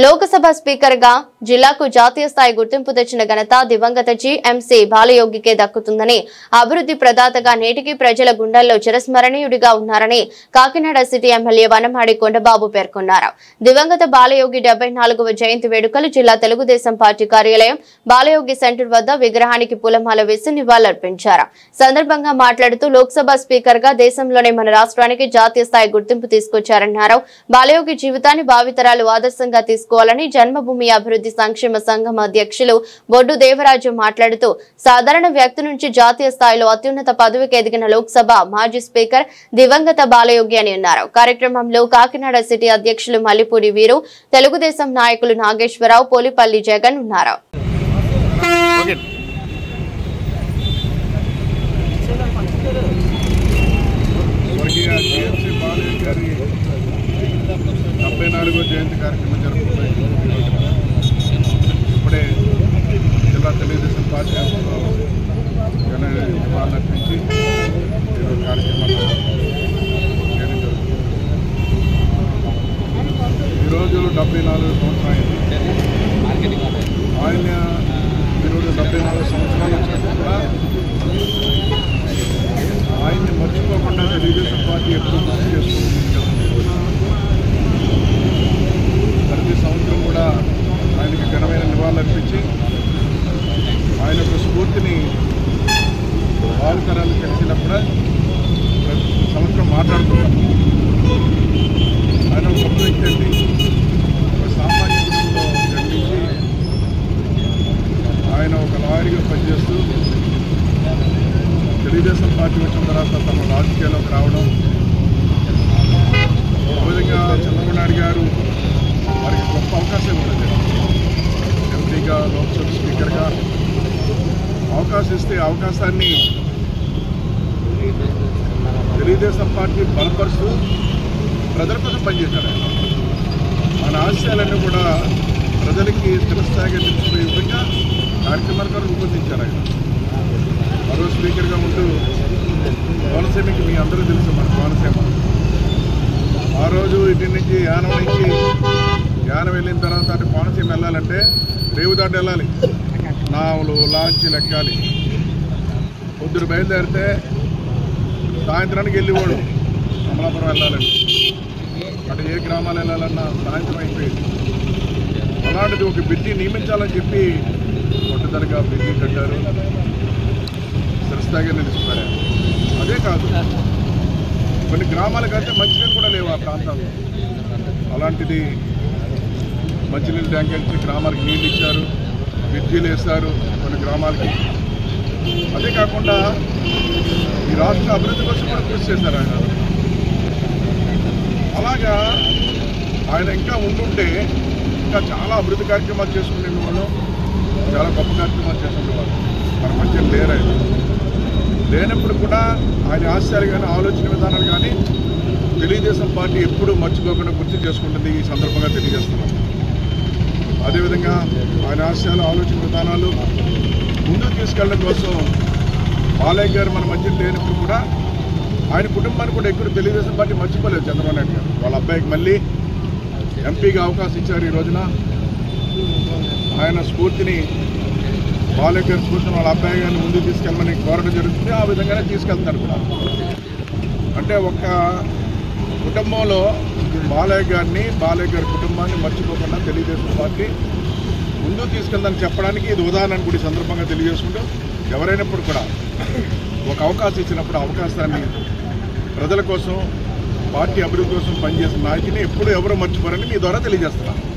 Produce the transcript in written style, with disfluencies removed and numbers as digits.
Lok Sabha speaker గా జిల్లాకు జాతీయ స్థాయి గుర్తింపు తెచ్చిన ఘనత దివంగత జీఎంసీ బాలయోగికే దక్కుతుందని, అభివృద్ధి ప్రదాతగా నేటికి ప్రజల గుండెల్లో చిరస్మరణీయుడిగా ఉన్నారని కాకినాడ సిటీ ఎమ్మెల్యే వనమాడి కొండబాబు పేర్కొన్నారు. దివంగత బాలయోగి 74వ జయంతి వేడుకలు జిల్లా తెలుగుదేశం పార్టీ కార్యాలయం బాలయోగి సెంటర్ వద్ద విగ్రహానికి పూలమాల వేసి నివాళులర్పించారు. సందర్భంగా మాట్లాడుతూ లోక్సభ స్పీకర్ గా దేశంలోనే మన రాష్ట్రానికి జాతీయ స్థాయి గుర్తింపు తీసుకొచ్చారన్నారు. బాలయోగి జీవితాన్ని భావితరాలు ఆదర్శంగా తీసుకోవాలని జన్మభూమి అభివృద్ధి సంక్షేమ సంఘం అధ్యక్షులు బొడ్డు దేవరాజు మాట్లాడుతూ, సాధారణ వ్యక్తి నుంచి జాతీయ స్థాయిలో అత్యున్నత పదవికి ఎదిగిన లోక్సభ మాజీ స్పీకర్ దివంగత బాలయోగి అని అన్నారు. కార్యక్రమంలో కాకినాడ సిటీ అధ్యక్షులు మల్లిపూడి వీరు, తెలుగుదేశం నాయకులు నాగేశ్వరరావు, పోలిపల్లి జగన్ ఉన్నారు. జయంతి కార్యక్రమం జరుగుతున్నాయి. ఇప్పుడే జిల్లా తెలుగుదేశం పార్టీ నివాళులర్పించి ఈరోజు కార్యక్రమాలు చేయడం జరుగుతుంది. ఈరోజు 74 సంవత్సరాలు ఆయన ఈరోజు 74 సంవత్సరాలు వచ్చినప్పుడు కూడా ఆయన్ని మర్చిపోకుండా తెలుగుదేశం పార్టీ ఎప్పుడు గుర్తు చేసుకుంటుంది. ప్రతి సంవత్సరం కూడా ఆయనకి ఘనమైన నివాళులర్పించి ఆయన యొక్క స్ఫూర్తిని భావితరాలు తెలిసినప్పుడు ప్రతి సంవత్సరం మాట్లాడుతున్నాం. ఆయన ఒక గొప్ప వ్యక్తి అండి. ఒక సామాన్య కుటుంబంలో జన్మించి ఆయన ఒక లాయర్గా పనిచేస్తూ తెలుగుదేశం పార్టీ వచ్చిన తర్వాత తమ రాజకీయాల్లోకి రావడం, ఒక విధంగా చంద్రబాబు నాయుడు గారు వారికి గొప్ప అవకాశం ఉండదు. ఎంపీగా, లోక్సభ స్పీకర్గా అవకాశం ఇస్తే అవకాశాన్ని తెలుగుదేశం పార్టీ బలపరుస్తూ ప్రజల కోసం పనిచేశారు. మన ఆశయాలన్నీ కూడా ప్రజలకి తెలుస్తాయిగా తెలిసిపోయే విధంగా కార్యక్రమాలు కూడా రూపొందించారు. ఆయన మరో స్పీకర్గా ఉంటూ కోనసీమకి మీ అందరూ తెలుసు. మన కోనసీమ ఆ రోజు ఇటు నుంచి యానం వెళ్ళిన తర్వాత అటు కోనసీమ వెళ్ళాలంటే రేవు దాటి వెళ్ళాలి, నావలు లాంచీలు ఎక్కాలి. పొద్దురు బయలుదేరితే సాయంత్రానికి వెళ్ళేవాడు అమలాపురం వెళ్ళాలండి. అటు ఏ గ్రామాలు వెళ్ళాలన్నా సాయంత్రం అయిపోయింది. అలాంటిది ఒక బిడ్డి నియమించాలని చెప్పి పట్టుదలగా బిడ్డి కట్టారు. సరస్థాయిగా నిలిచిపోయారు. అదే కాదు, కొన్ని గ్రామాలకైతే మంచినీళ్ళు కూడా లేవు ఆ ప్రాంతాల్లో. అలాంటిది మంచినీళ్ళు ట్యాంక్ ఇచ్చి గ్రామాలకు నీళ్ళు ఇచ్చారు, బ్రిడ్జీలు వేశారు కొన్ని గ్రామాలకి. అదే కాకుండా ఈ రాష్ట్ర అభివృద్ధి కోసం కూడా కృషి చేశారు ఆయన. అలాగా ఆయన ఇంకా ఉండుంటే ఇంకా చాలా అభివృద్ధి కార్యక్రమాలు చేసుకునే వాళ్ళు, చాలా గొప్ప కార్యక్రమాలు చేసుకునేవాళ్ళు. మన మధ్య లేరు ఆయన. లేనప్పుడు కూడా ఆయన ఆశయాలు కానీ ఆలోచన విధానాలు కానీ తెలుగుదేశం పార్టీ ఎప్పుడూ మర్చిపోకుండా గుర్తు చేసుకుంటుంది. ఈ సందర్భంగా తెలియజేస్తున్నాం. అదేవిధంగా ఆయన ఆశయాలు ఆలోచన విధానాలు ముందుకు తీసుకెళ్ళడం కోసం బాలయ్య గారు మన మధ్య లేనప్పుడు కూడా ఆయన కుటుంబాన్ని కూడా ఎక్కువ తెలుగుదేశం పార్టీ మర్చిపోలేదు. చంద్రబాబు నాయుడు గారు వాళ్ళ అబ్బాయికి మళ్ళీ ఎంపీగా అవకాశం ఇచ్చారు. ఈ రోజున ఆయన స్ఫూర్తిని, బాలయ్య గారి స్ఫూర్తిని వాళ్ళ అబ్బాయి గారిని ముందుకు తీసుకెళ్ళమని కోరడం జరుగుతుంది. ఆ విధంగానే తీసుకెళ్తున్నారు కూడా. అంటే ఒక కుటుంబంలో బాలయ్య గారి కుటుంబాన్ని మర్చిపోకుండా తెలుగుదేశం పార్టీ ముందుకు తీసుకెళ్దని చెప్పడానికి ఇది ఉదాహరణ కూడా ఈ సందర్భంగా తెలియజేసుకుంటూ, ఎవరైనప్పుడు కూడా ఒక అవకాశం ఇచ్చినప్పుడు అవకాశాన్ని ప్రజల కోసం, పార్టీ అభివృద్ధి కోసం పనిచేసిన నాయకుని ఎప్పుడు ఎవరు మర్చిపోరని మీ ద్వారా తెలియజేస్తున్నారు.